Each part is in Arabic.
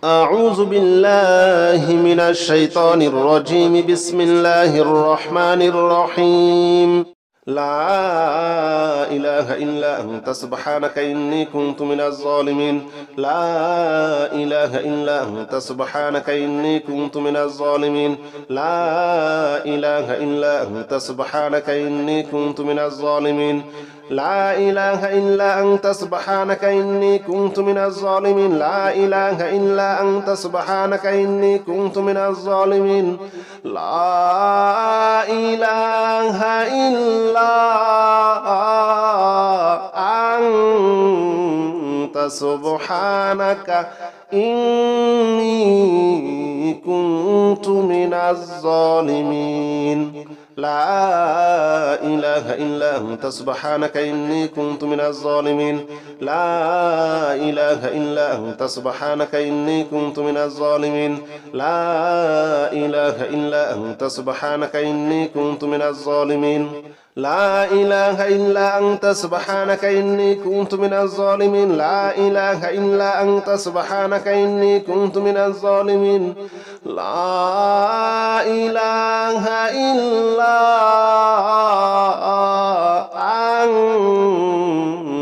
أعوذ بالله من الشيطان الرجيم. بسم الله الرحمن الرحيم. لا إله إلا أنت سبحانك إني كنت من الظالمين. لا إله إلا أنت سبحانك إني كنت من الظالمين. لا إله إلا أنت سبحانك إني كنت من الظالمين. لا إله إلا أنت سبحانك إني كنت من الظالمين. لا إله إلا أنت سبحانك إني كنت من الظالمين. لا إله إلا أنت سبحانك إني كنت من الظالمين. لا إله إلا أنت سبحانك إني كنت من الظالمين. لا إله إلا أنت سبحانك إني كنت من الظالمين. لا إله إلا أنت سبحانك إني كنت من الظالمين. لا إله إلا أنت سبحانك إني كنت من الظالمين. لا إله إلا أنت سبحانك إني كنت من الظالمين. لا إله إلا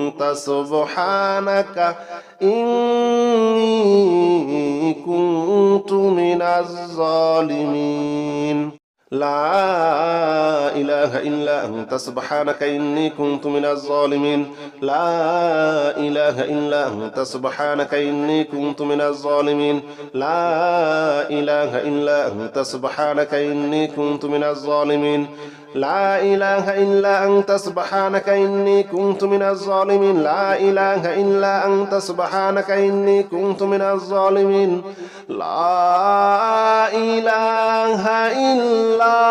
أنت سبحانك إني كنت من الظالمين. لا إله إلا أنت سبحانك إني كنت من الظالمين. لا إله إلا أنت سبحانك إني كنت من الظالمين. لا إله إلا أنت سبحانك إني كنت من الظالمين. لا إله إلا أنت سبحانك إني كنت من الظالمين. لا إله إلا أنت سبحانك إني كنت من الظالمين. لا إله إلا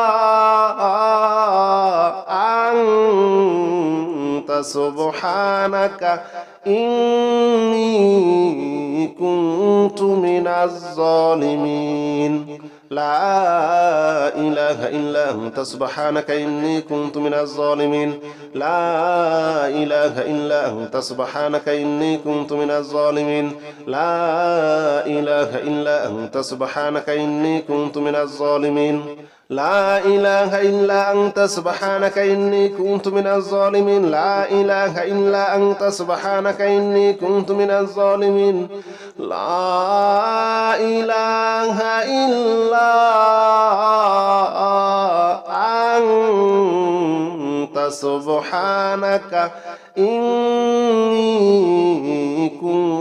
أنت سبحانك إني كنت من الظالمين. لا إله إلا أنت سبحانك إني كنت من الظالمين. لا إله إلا أنت سبحانك إني كنت من الظالمين. لا إله إلا أنت سبحانك إني كنت من الظالمين. لا إله إلا أنت سبحانك إني كنت من الظالمين. لا إله إلا أنت سبحانك إني كنت من الظالمين. لا إله إلا أنت سبحانك إني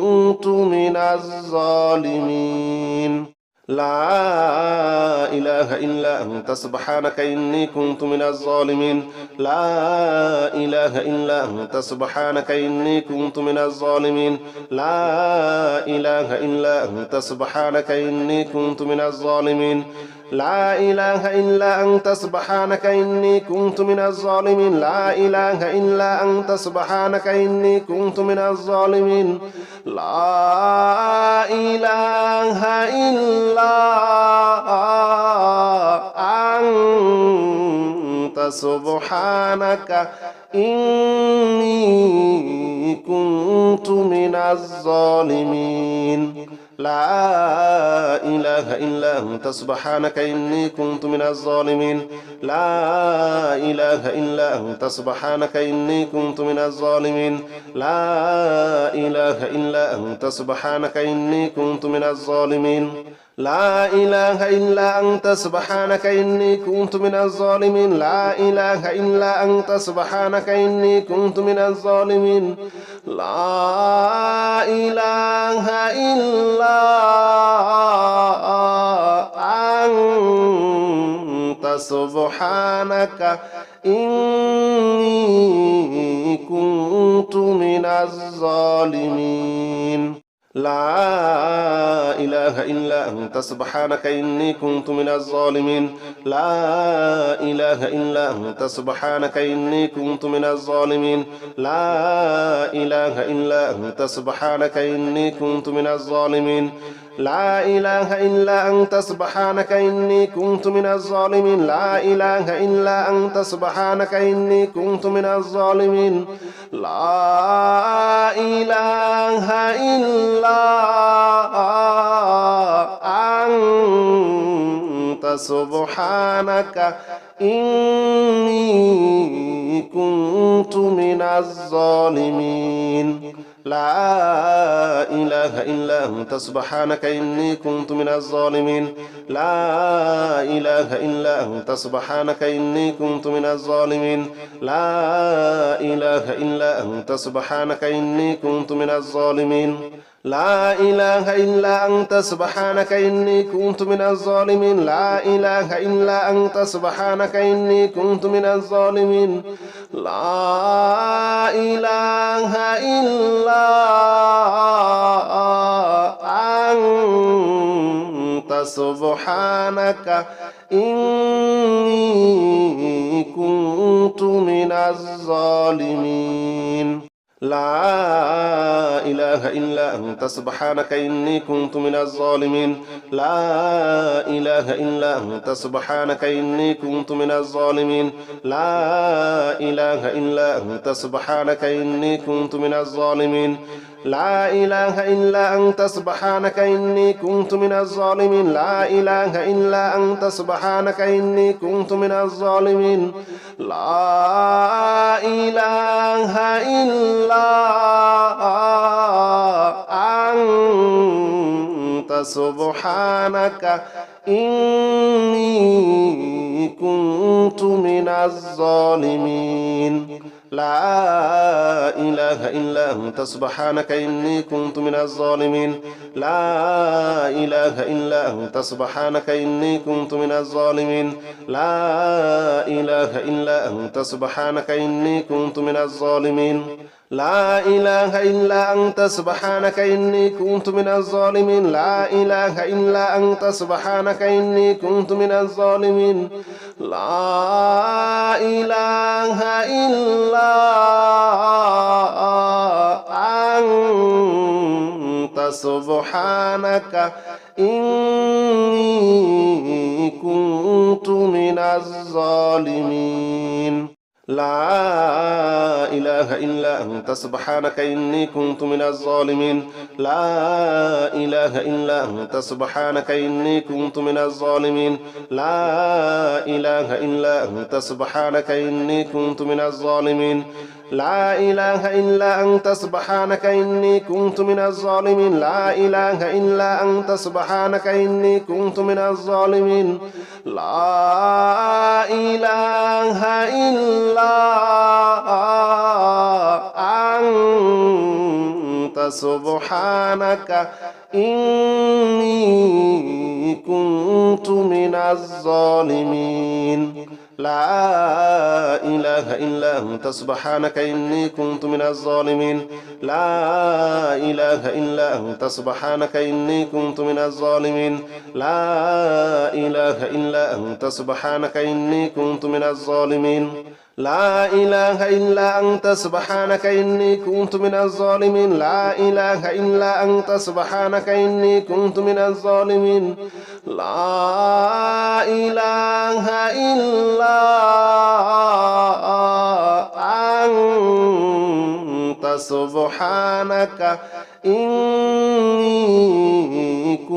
كنت من الظالمين. لا إله إلا أنت سبحانك إني كنت من الظالمين. لا إله إلا أنت سبحانك إني كنت من الظالمين. لا إله إلا أنت سبحانك إني كنت من الظالمين. لا إله إلا أنت سبحانك إني كنت من الظالمين. لا إله إلا أنت سبحانك إني كنت من الظالمين. لا إله إلا أنت سبحانك إني كنت من الظالمين. لا إله إلا أنت سبحانك إني كنت من الظالمين. لا إله إلا أنت سبحانك إني كنت من الظالمين. لا إله إلا أنت سبحانك إني كنت من الظالمين. لا إله إلا أنت سبحانك إني كنت من الظالمين. لا إله إلا أنت سبحانك إني كنت من الظالمين. لا إله إلا أنت سبحانك إني كنت من الظالمين. لا إله إلا أنت سبحانك إني كنت من الظالمين. لا إله إلا أنت سبحانك إني كنت من الظالمين. لا إله إلا أنت سبحانك إني كنت من الظالمين. لا إله إلا أنت سبحانك إني كنت من الظالمين. لا إله إلا أنت سبحانك إني كنت من الظالمين. لا إله إلا سبحانك إني كنت من الظالمين لا إله إلا أنت سبحانك إني كنت من الظالمين لا إله إلا أنت سبحانك إني كنت من الظالمين لا إله إلا أنت سبحانك إني كنت من الظالمين لا إله إلا أنت سبحانك إني كنت من الظالمين لا إله إلا أنت سبحانك إني كنت من الظالمين لا إله إلا أنت سبحانك إني كنت من الظالمين لا إله إلا أنت سبحانك إني كنت من الظالمين لا إله إلا أنت سبحانك إني كنت من الظالمين لا إله إلا أنت سبحانك إني كنت من الظالمين لا إله إلا أنت سبحانك إني كنت من الظالمين لا إله إلا أنت سبحانك إني كنت من الظالمين لا إله إلا أنت سبحانك إني كنت من الظالمين لا إله إلا أنت سبحانك إني كنت من الظالمين لا إله إلا أنت سبحانك إني كنت من الظالمين لا إله إلا أنت سبحانك إني كنت من الظالمين لا إله إلا أنت سبحانك إني كنت من الظالمين لا إله إلا أنت سبحانك إني كنت من الظالمين لا إله إلا أنت سبحانك إني كنت من الظالمين لا إله إلا أنت سبحانك إني كنت من الظالمين لا إله إلا أنت سبحانك إني كنت من الظالمين لا إله إلا أنت سبحانك إني كنت من الظالمين لا إله إلا أنت سبحانك إني كنت من الظالمين لا إله إلا أنت سبحانك إني كنت من الظالمين لا إله إلا أنت سبحانك إني كنت من الظالمين لا إله إلا أنت سبحانك إني كنت من الظالمين لا إله إلا أنت سبحانك إني كنت من الظالمين لا إله إلا أنت سبحانك إني كنت من الظالمين لا إله إلا أنت سبحانك إني كنت من الظالمين لا إله إلا أنت سبحانك إني كنت من الظالمين لا إله إلا أنت سبحانك إني كنت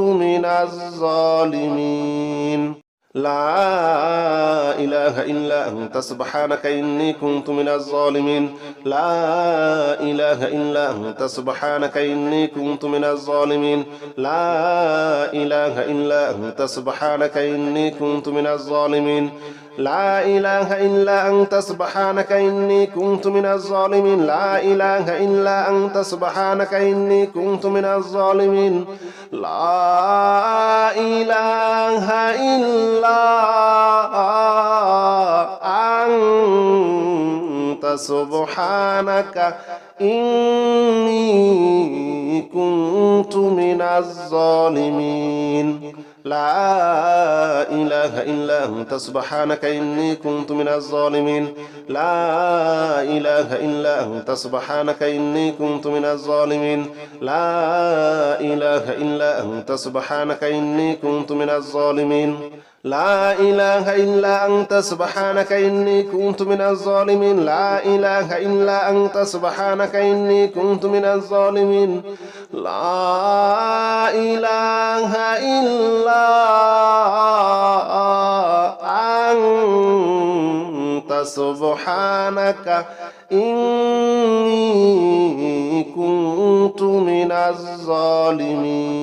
من الظالمين لا إله إلا أنت سبحانك إني كنت من الظالمين لا إله إلا أنت سبحانك إني كنت من الظالمين لا إله إلا أنت سبحانك إني كنت من الظالمين لا إله إلا أنت سبحانك إني كنت من الظالمين لا إله إلا أنت سبحانك إني كنت من الظالمين لا إله إلا أنت سبحانك إني كنت من الظالمين لا إله إلا أنت سبحانك إني كنت من الظالمين لا إله إلا أنت سبحانك إني كنت من الظالمين لا إله إلا أنت سبحانك إني كنت من الظالمين لا إله إلا أنت سبحانك إني كنت من الظالمين لا إله إلا أنت سبحانك إني كنت من الظالمين لا إله إلا سبحانك إني كنت من الظالمين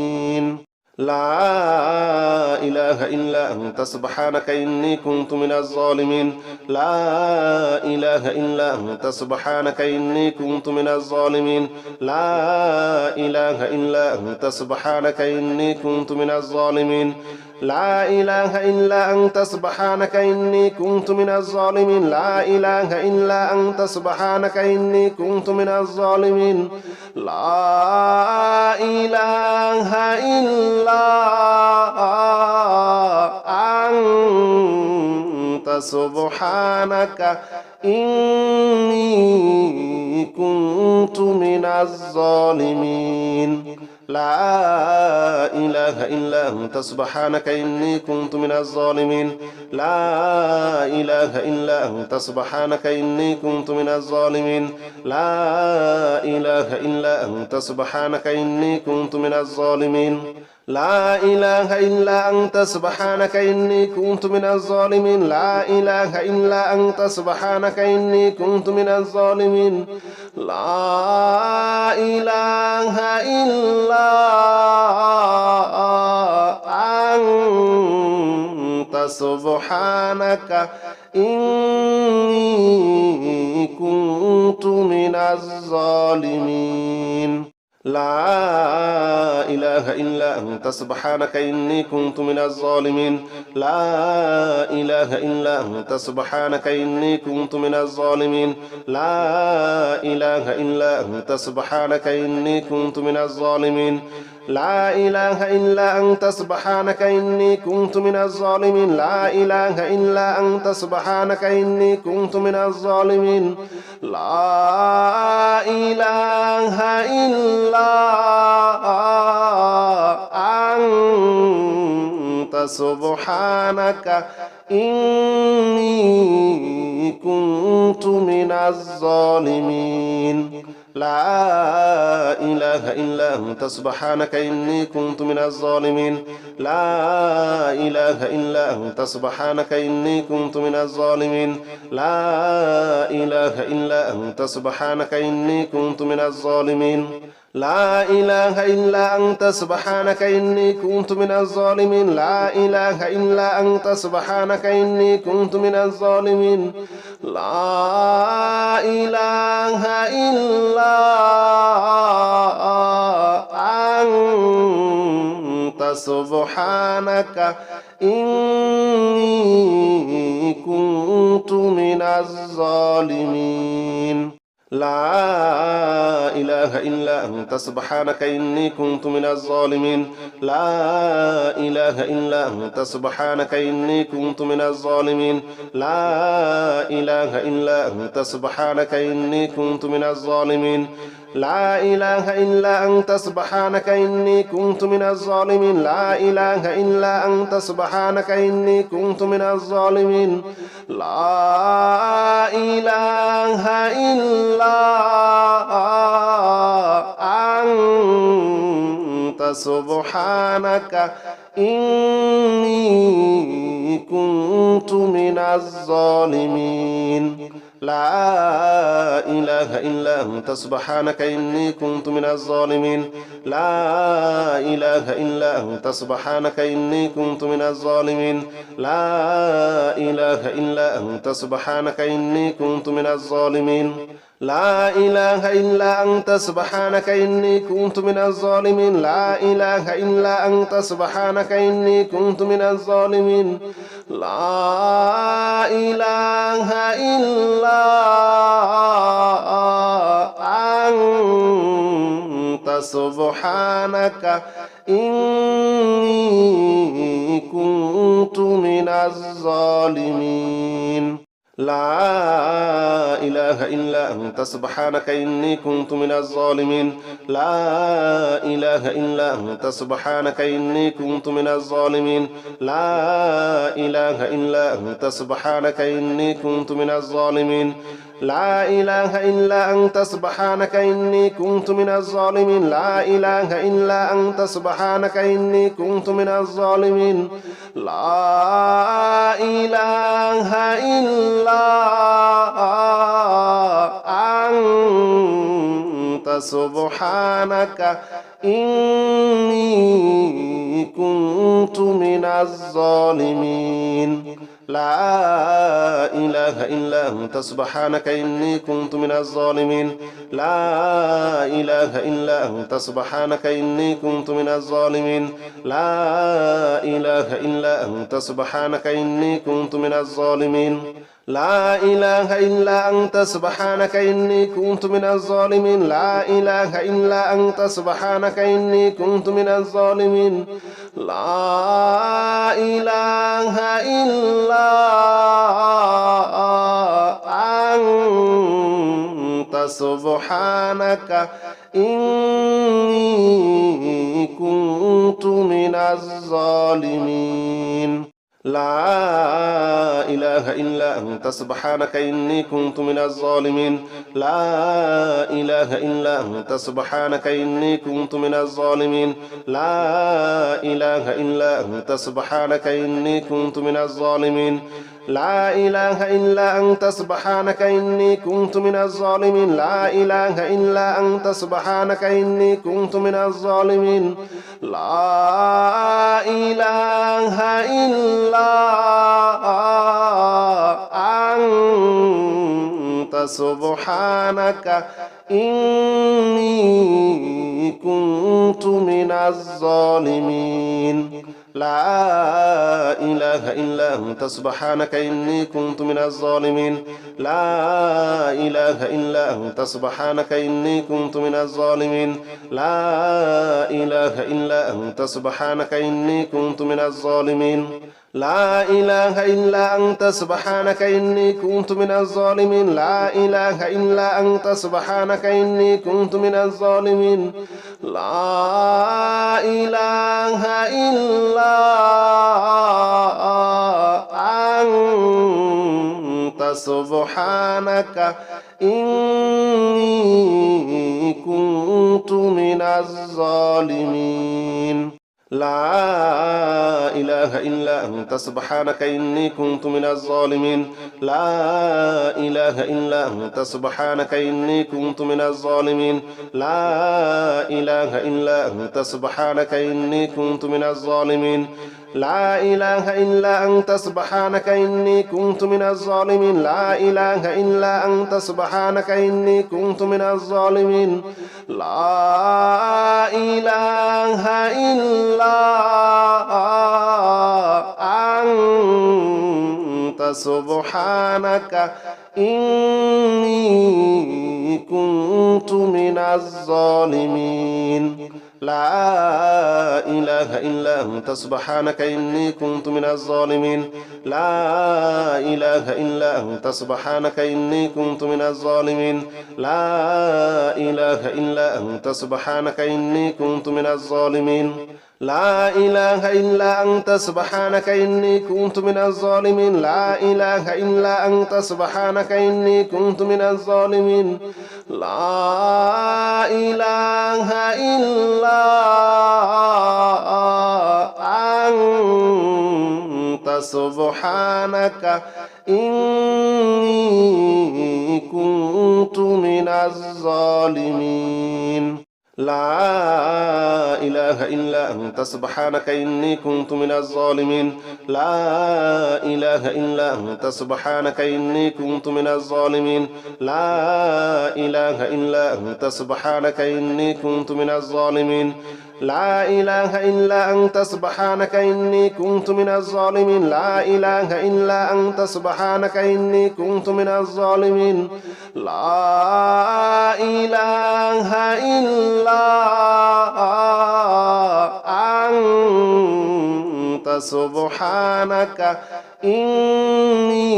لا إله إلا أنت سبحانك إني كنت من الظالمين لا إله إلا أنت سبحانك إني كنت من الظالمين لا إله إلا أنت سبحانك إني كنت من الظالمين لا إله إلا أنت سبحانك إني كنت من الظالمين لا إله إلا أنت سبحانك إني كنت من الظالمين لا إله إلا أنت سبحانك إني كنت من الظالمين لا إله إلا أنت سبحانك إني كنت من الظالمين لا إله إلا أنت سبحانك إني كنت من الظالمين لا إله إلا أنت سبحانك إني كنت من الظالمين لا إله إلا أنت سبحانك إني كنت من الظالمين لا إله إلا أنت سبحانك إني كنت من الظالمين لا إله إلا أنت سبحانك إني كنت من الظالمين لا إله إلا أنت سبحانك إني كنت من الظالمين لا إله إلا أنت سبحانك إني كنت من الظالمين لا إله إلا أنت سبحانك إني كنت من الظالمين لا إله إلا أنت سبحانك إني كنت من الظالمين لا إله إلا أنت سبحانك إني كنت من الظالمين لا إله إلا أنت سبحانك إني كنت من الظالمين لا إله إلا أنت سبحانك إني كنت من الظالمين لا إله إلا أنت سبحانك إني كنت من الظالمين لا إله إلا أنت سبحانك إني كنت من الظالمين لا إله إلا أنت سبحانك إني كنت من الظالمين لا إله إلا أنت سبحانك إني كنت من الظالمين لا إله إلا أنت سبحانك إني كنت من الظالمين لا إله إلا أنت سبحانك إني كنت من الظالمين لا إله إلا أنت سبحانك إني كنت من الظالمين لا إله إلا أنت سبحانك إني كنت من الظالمين لا إله إلا أنت سبحانك إني كنت من الظالمين لا إله إلا أنت سبحانك إني كنت من الظالمين لا إله إلا أنت سبحانك إني كنت من الظالمين لا إله إلا أنت سبحانك إني كنت من الظالمين لا إله إلا أنت سبحانك إني كنت من الظالمين لا إله إلا أنت سبحانك إني كنت من الظالمين لا إله إلا أنت سبحانك إني كنت من الظالمين لا إله إلا أنت سبحانك إني كنت من الظالمين لا إله إلا أنت سبحانك إني كنت من الظالمين لا إله إلا أنت سبحانك إني كنت من الظالمين لا إله إلا أنت سبحانك إني كنت من الظالمين لا إله إلا أنت سبحانك إني كنت من الظالمين لا إله إلا أنت سبحانك إني كنت من الظالمين لا إله إلا أنت سبحانك إني كنت من الظالمين لا إله إلا أنت سبحانك إني كنت من الظالمين لا إله إلا أنت سبحانك إني كنت من الظالمين لا إله إلا أنت سبحانك إني كنت من الظالمين لا إله إلا أنت سبحانك إني كنت من الظالمين لا إله إلا أنت سبحانك إني كنت من الظالمين لا إله إلا أنت سبحانك إني كنت من الظالمين لا إله إلا أنت سبحانك إني كنت من الظالمين لا إله إلا أنت سبحانك إني كنت من الظالمين لا إله إلا أنت سبحانك إني كنت من الظالمين لا إله إلا أنت سبحانك إني كنت من الظالمين لا إله إلا أنت سبحانك إني كنت من الظالمين لا إله إلا أنت سبحانك إني كنت من الظالمين لا إله إلا أنت سبحانك إني كنت من الظالمين لا إله إلا أنت سبحانك إني كنت من الظالمين لا إله إلا أنت سبحانك إني كنت من الظالمين لا إله إلا أنت سبحانك إني كنت من الظالمين لا إله إلا أنت سبحانك إني كنت من الظالمين لا إله إلا أنت سبحانك إني كنت من الظالمين لا إله إلا أنت سبحانك إني كنت من الظالمين لا إله إلا أنت سبحانك إني كنت من الظالمين لا إله إلا أنت سبحانك إني كنت من الظالمين لا إله إلا أنت سبحانك إني كنت من الظالمين لا إله إلا أنت سبحانك إني كنت من الظالمين لا إله إلا أنت سبحانك إني كنت من الظالمين لا إله إلا أنت سبحانك إني كنت من الظالمين لا إله إلا أنت سبحانك إني كنت من الظالمين لا إله إلا أنت سبحانك إني كنت من الظالمين لا إله إلا أنت سبحانك إني كنت من الظالمين لا إله إلا أنت سبحانك إني كنت من الظالمين لا إله إلا أنت سبحانك إني كنت من الظالمين لا إله إلا أنت سبحانك إني كنت من الظالمين لا إله إلا أنت سبحانك إني كنت من الظالمين لا إله إلا أنت سبحانك إني كنت من الظالمين لا إله إلا أنت سبحانك إني كنت من الظالمين لا إله إلا أنت سبحانك إني كنت من الظالمين لا إله إلا أنت سبحانك إني كنت من الظالمين لا إله إلا أنت سبحانك إني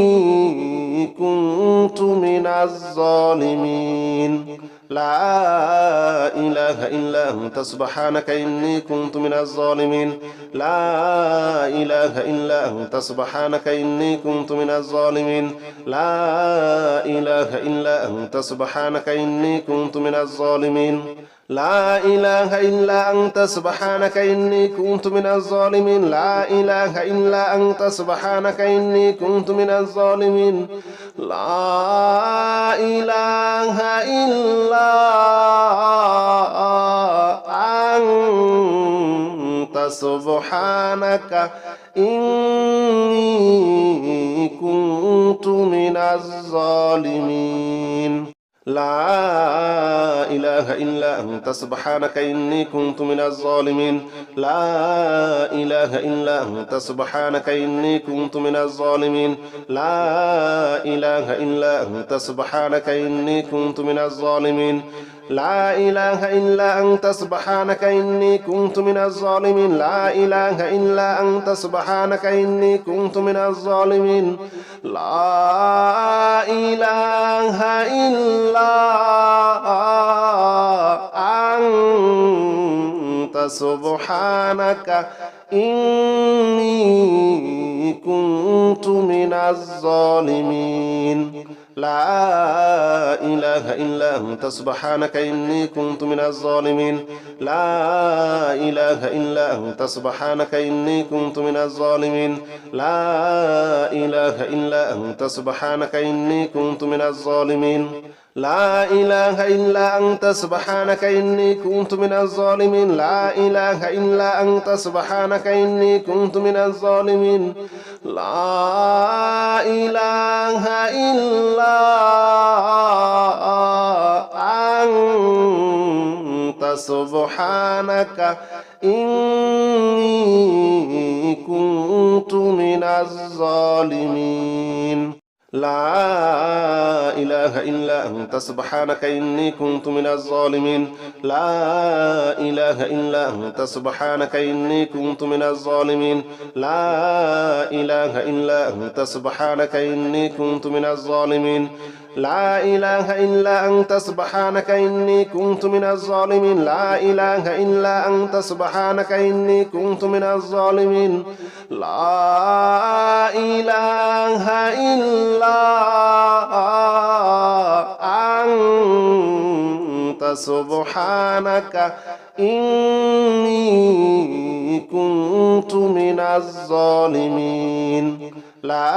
كنت من الظالمين لا إله إلا أنت سبحانك إني كنت من الظالمين لا إله إلا أنت سبحانك إني كنت من الظالمين لا إله إلا أنت سبحانك إني كنت من الظالمين لا إله إلا أنت سبحانك إني كنت من الظالمين لا إله إلا أنت سبحانك إني كنت من الظالمين لا إله إلا أنت سبحانك إني كنت من الظالمين لا إله إلا أنت سبحانك إني كنت من الظالمين لا إله إلا أنت سبحانك إني كنت من الظالمين لا إله إلا أنت سبحانك إني كنت من الظالمين لا إله إلا أنت سبحانك إني كنت من الظالمين لا إله إلا أنت سبحانك إني كنت من الظالمين لا إله إلا أنت سبحانك إني كنت من الظالمين لا إله إلا أنت سبحانك إني كنت من الظالمين لا إله إلا أنت سبحانك إني كنت من الظالمين لا إله إلا أنت سبحانك إني كنت من الظالمين لا إله إلا أنت سبحانك إني كنت من الظالمين لا إله إلا أنت سبحانك إني كنت من الظالمين لا إله إلا أنت سبحانك إني كنت من الظالمين لا إله إلا أنت سبحانك إني كنت من الظالمين لا إله إلا أنت سبحانك إني كنت من الظالمين لا إله إلا أنت سبحانك إني كنت من الظالمين لا إله إلا أنت سبحانك إني كنت من الظالمين لا إله إلا أنت سبحانك إني كنت من الظالمين لا إله إلا أنت سبحانك إني كنت من الظالمين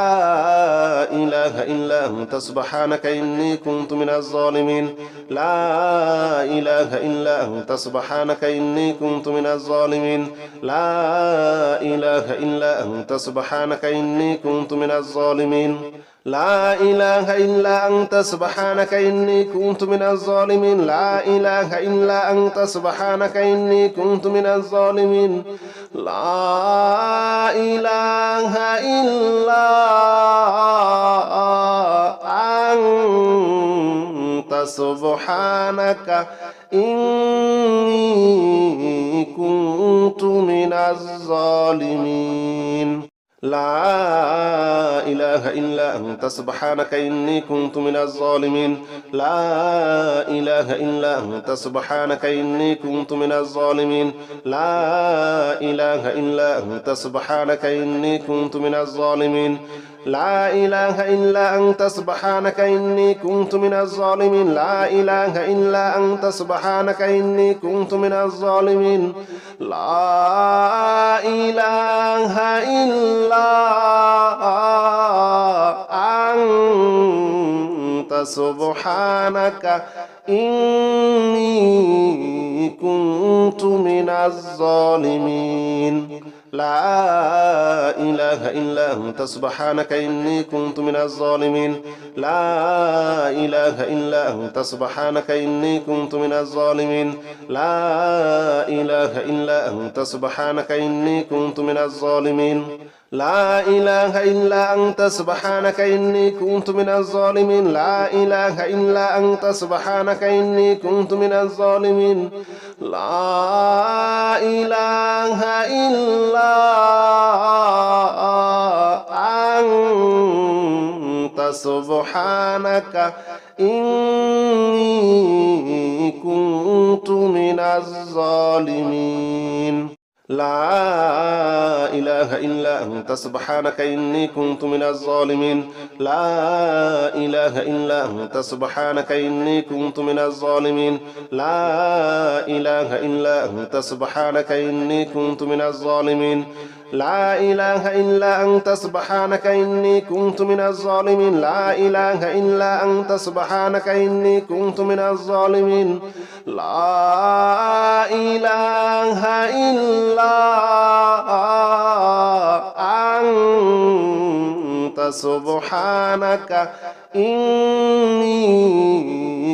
لا إله إلا أنت سبحانك إني كنت من الظالمين لا إله إلا أنت سبحانك إني كنت من الظالمين لا إله إلا أنت سبحانك إني كنت من الظالمين لا إله إلا أنت سبحانك إني كنت من الظالمين لا إله إلا أنت سبحانك إني كنت من الظالمين لا إله إلا أنت سبحانك إني كنت من الظالمين لا إله إلا أنت سبحانك إني كنت من الظالمين لا إله إلا أنت سبحانك إني كنت من الظالمين لا إله إلا أنت سبحانك إني كنت من الظالمين لا إله إلا أنت سبحانك إني كنت من الظالمين لا إله إلا أنت سبحانك إني كنت من الظالمين لا إله إلا أنت سبحانك إني كنت من الظالمين لا إله إلا أنت سبحانك إني كنت من الظالمين لا إله إلا أنت سبحانك إني كنت من الظالمين لا إله إلا أنت سبحانك إني كنت من الظالمين لا إله إلا أنت سبحانك إني كنت من الظالمين لا إله إلا أنت سبحانك إني كنت من الظالمين لا إله إلا أنت سبحانك إني كنت من الظالمين لا إله إلا أنت سبحانك إني كنت من الظالمين لا إله إلا أنت سبحانك إني كنت من الظالمين لا إله إلا أنت سبحانك إني كنت من الظالمين لا إله إلا أنت سبحانك إني كنت من الظالمين لا إله إلا أنت سبحانك إني كنت من الظالمين لا إله إلا أنت سبحانك إني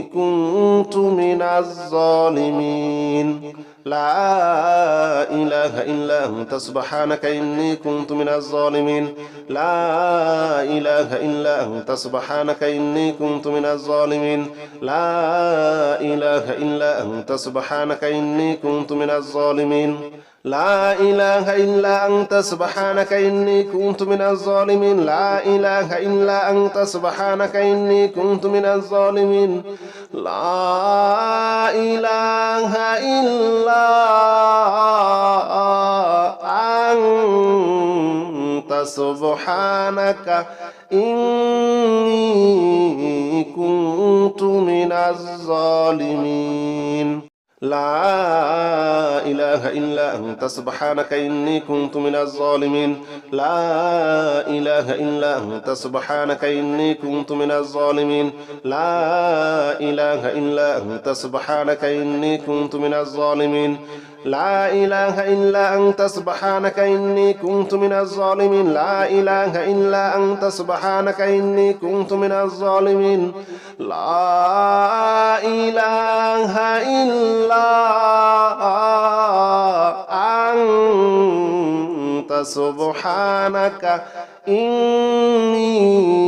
كنت من الظالمين لا إله إلا أنت سبحانك إني كنت من الظالمين لا إله إلا أنت سبحانك إني كنت من الظالمين لا إله إلا أنت سبحانك إني كنت من الظالمين لا إله إلا أنت سبحانك إني كنت من الظالمين لا إله إلا أنت سبحانك إني كنت من الظالمين لا إله إلا أنت سبحانك إني كنت من الظالمين لا إله إلا أنت سبحانك إني كنت من الظالمين لا إله إلا أنت سبحانك إني كنت من الظالمين لا إله إلا أنت سبحانك إني كنت من الظالمين لا إله إلا أنت سبحانك إني كنت من الظالمين لا إله إلا أنت سبحانك إني كنت من الظالمين لا إله إلا أنت سبحانك إني كنت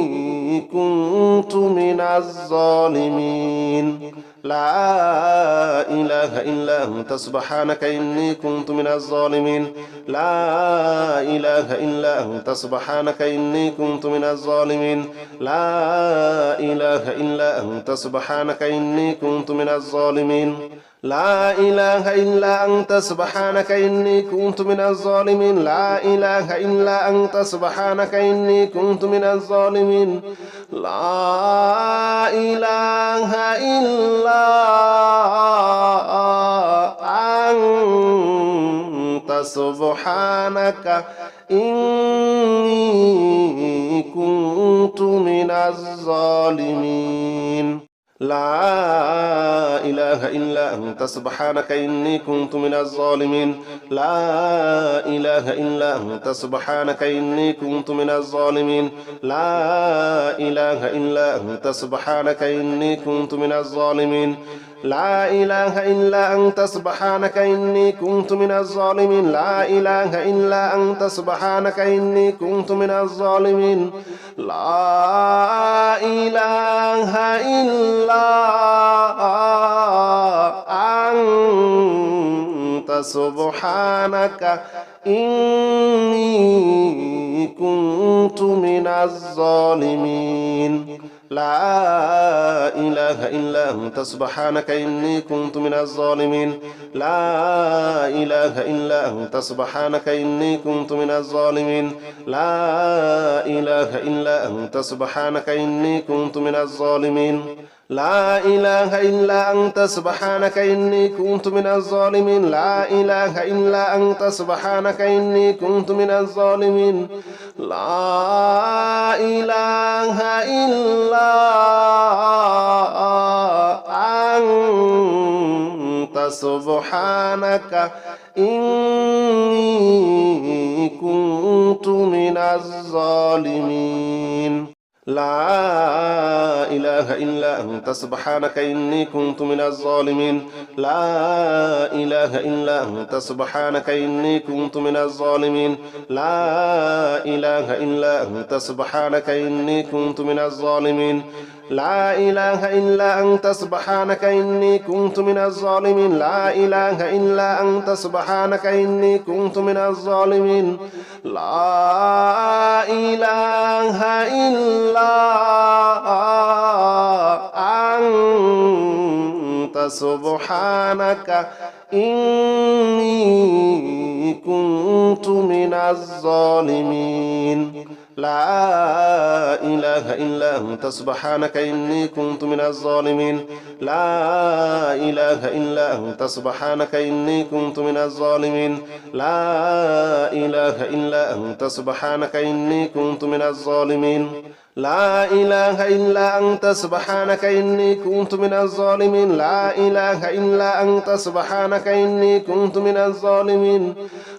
من الظالمين لا إله إلا أنت سبحانك إني كنت من الظالمين لا إله إلا أنت سبحانك إني كنت من الظالمين لا إله إلا أنت سبحانك إني كنت من الظالمين لا إله إلا أنت سبحانك إني كنت من الظالمين لا إله إلا أنت سبحانك إني كنت من الظالمين لا إله إلا أنت سبحانك إني كنت من الظالمين لا إله إلا أنت سبحانك إني كنت من الظالمين لا إله إلا أنت سبحانك إني كنت من الظالمين لا إله إلا أنت سبحانك إني كنت من الظالمين لا إله إلا أنت سبحانك إني كنت من الظالمين لا إله إلا أنت سبحانك إني كنت من الظالمين لا إله إلا أنت سبحانك إني كنت من الظالمين لا إله إلا أنت سبحانك إني كنت من الظالمين لا إله إلا أنت سبحانك إني كنت من الظالمين لا إله إلا أنت سبحانك إني كنت من الظالمين لا إله إلا أنت سبحانك إني كنت من الظالمين لا إله إلا أنت سبحانك إني كنت من الظالمين لا إله إلا أنت سبحانك إني كنت من الظالمين لا إله إلا أنت سبحانك إني كنت من الظالمين لا إله إلا أنت سبحانك إني كنت من الظالمين لا إله إلا أنت سبحانك إني كنت من الظالمين لا إله إلا أنت سبحانك إني كنت من الظالمين لا إله إلا أنت سبحانك إني كنت من الظالمين لا إله إلا أنت سبحانك إني كنت من الظالمين لا إله إلا أنت سبحانك إني كنت من الظالمين لا إله إلا أنت سبحانك إني كنت من الظالمين لا إله إلا أنت سبحانك إني كنت من الظالمين لا إله إلا أنت سبحانك إني كنت من الظالمين لا إله إلا أنت سبحانك إني كنت من الظالمين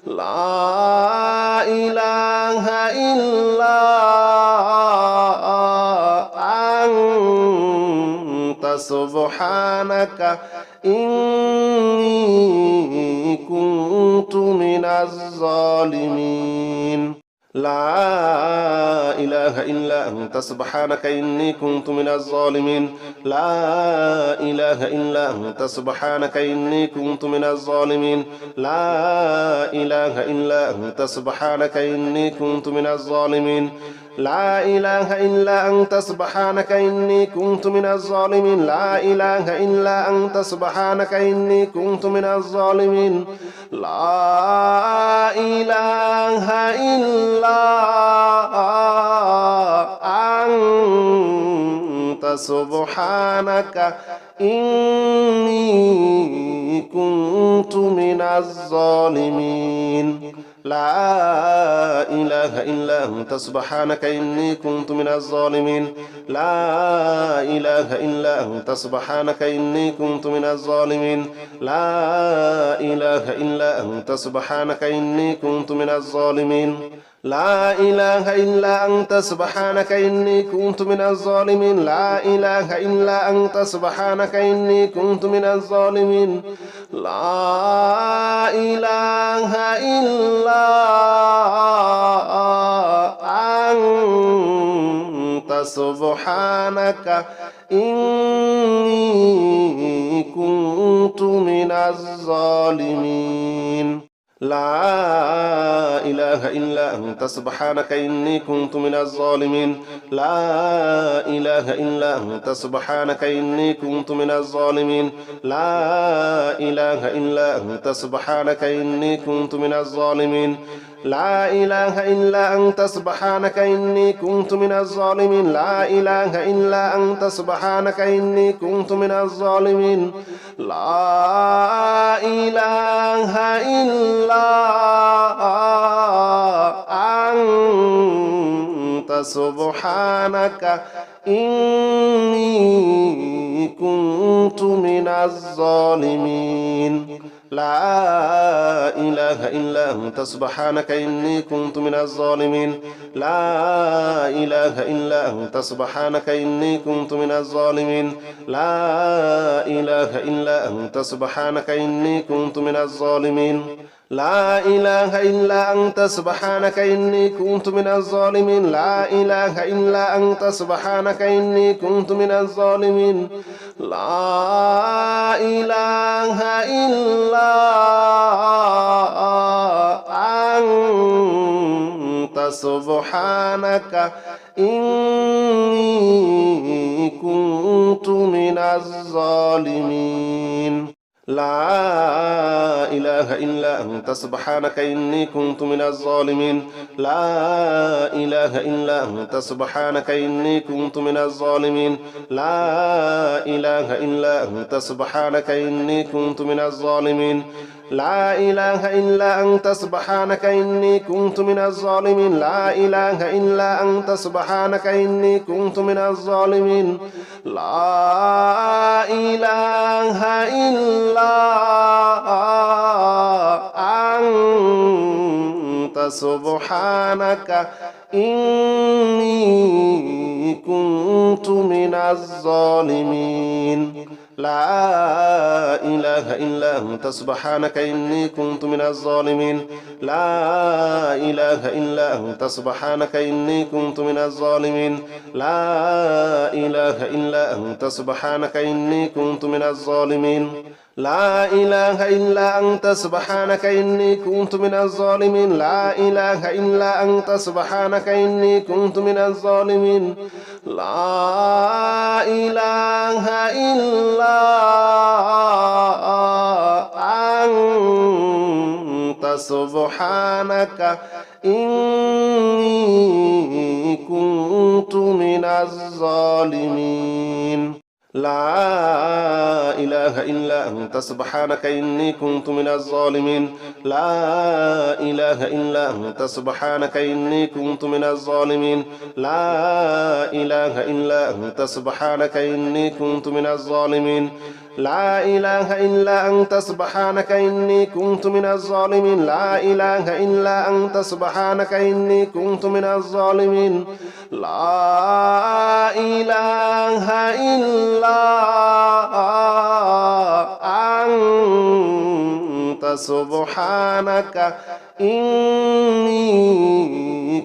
لا إله إلا أنت سبحانك إني كنت من الظالمين لا إله إلا أنت سبحانك إني كنت من الظالمين لا إله إلا أنت سبحانك إني كنت من الظالمين لا إله إلا أنت سبحانك إني كنت من الظالمين لا إله إلا أنت سبحانك إني كنت من الظالمين لا إله إلا أنت سبحانك إني كنت من الظالمين لا إله إلا أنت سبحانك إني كنت من الظالمين لا إله إلا أنت سبحانك إني كنت من الظالمين لا إله إلا أنت سبحانك إني كنت من الظالمين لا إله إلا أنت سبحانك إني كنت من الظالمين لا إله إلا أنت سبحانك إني كنت من الظالمين لا إله إلا أنت سبحانك إني كنت من الظالمين لا إله إلا أنت سبحانك إني كنت من الظالمين لا إله إلا أنت سبحانك إني كنت من الظالمين لا إله إلا أنت سبحانك إني كنت من الظالمين لا إله إلا أنت سبحانك إني كنت من الظالمين لا إله إلا أنت سبحانك إني كنت من الظالمين لا إله إلا أنت سبحانك إني كنت من الظالمين لا إله إلا أنت سبحانك إني كنت من الظالمين لا إله إلا أنت سبحانك إني كنت من الظالمين لا إله إلا أنت سبحانك إني كنت من الظالمين لا إله إلا أنت سبحانك إني كنت من الظالمين لا إله إلا أنت سبحانك إني كنت من الظالمين لا إله إلا أنت سبحانك إني كنت من الظالمين لا إله إلا أنت سبحانك إني كنت من الظالمين لا إله إلا أنت سبحانك إني كنت من الظالمين لا إله إلا أنت سبحانك إني كنت من الظالمين لا إله إلا أنت سبحانك إني كنت من الظالمين لا إله إلا أنت سبحانك إني كنت من الظالمين لا إله إلا أنت سبحانك إني كنت من الظالمين لا إله إلا أنت سبحانك إني كنت من الظالمين لا إله إلا أنت سبحانك إني كنت من الظالمين لا إله إلا أنت سبحانك إني كنت من الظالمين لا إله إلا أنت سبحانك إني كنت من الظالمين لا إله إلا أنت سبحانك إني كنت من الظالمين لا إله إلا أنت سبحانك إني كنت من الظالمين لا إله إلا أنت سبحانك إني كنت من الظالمين لا إله إلا أنت سبحانك إني كنت من الظالمين لا إله إلا أنت سبحانك إني كنت من الظالمين لا إله إلا أنت سبحانك إني كنت من الظالمين لا إله إلا أنت سبحانك إني كنت من الظالمين لا إله إلا أنت سبحانك إني كنت من الظالمين لا إله إلا أنت سبحانك إني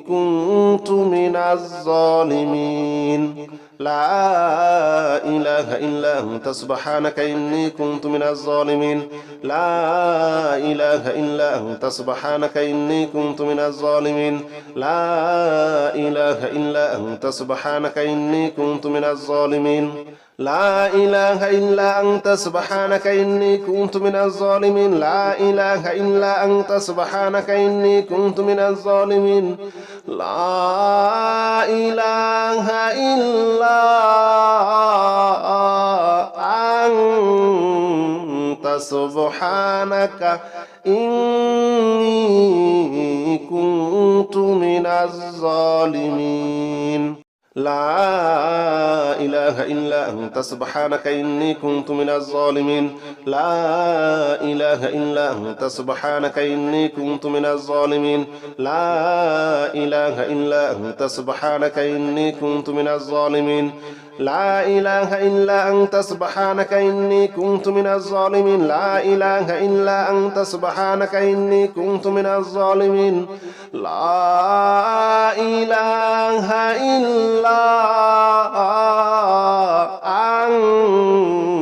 كنت من الظالمين لا إله إلا أنت سبحانك إني كنت من الظالمين لا إله إلا أنت سبحانك إني كنت من الظالمين لا إله إلا أنت سبحانك إني كنت من الظالمين لا إله إلا أنت سبحانك إني كنت من الظالمين لا إله إلا أنت سبحانك إني كنت من الظالمين لا إله إلا أنت سبحانك إني كنت من الظالمين لا إله إلا أنت سبحانك إني كنت من الظالمين لا إله إلا أنت سبحانك إني كنت من الظالمين لا إله إلا أنت سبحانك إني كنت من الظالمين لا إله إلا أنت سبحانك إني كنت من الظالمين لا إله إلا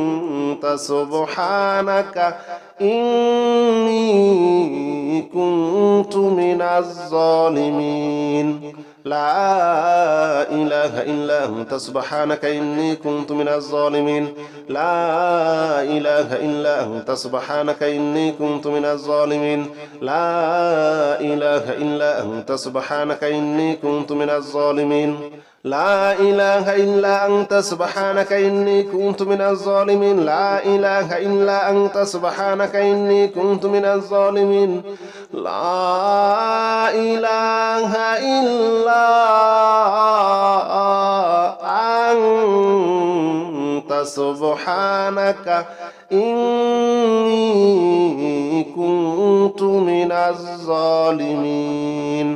أنت سبحانك إني كنت من الظالمين لا إله إلا أنت سبحانك إني كنت من الظالمين لا إله إلا أنت سبحانك إني كنت من الظالمين لا إله إلا أنت سبحانك إني كنت من الظالمين لا إله إلا أنت سبحانك إني كنت من الظالمين لا إله إلا أنت سبحانك إني كنت من الظالمين لا إله إلا أنت سبحانك إني كنت من الظالمين لا إله إلا أنت سبحانك إني كنت من الظالمين.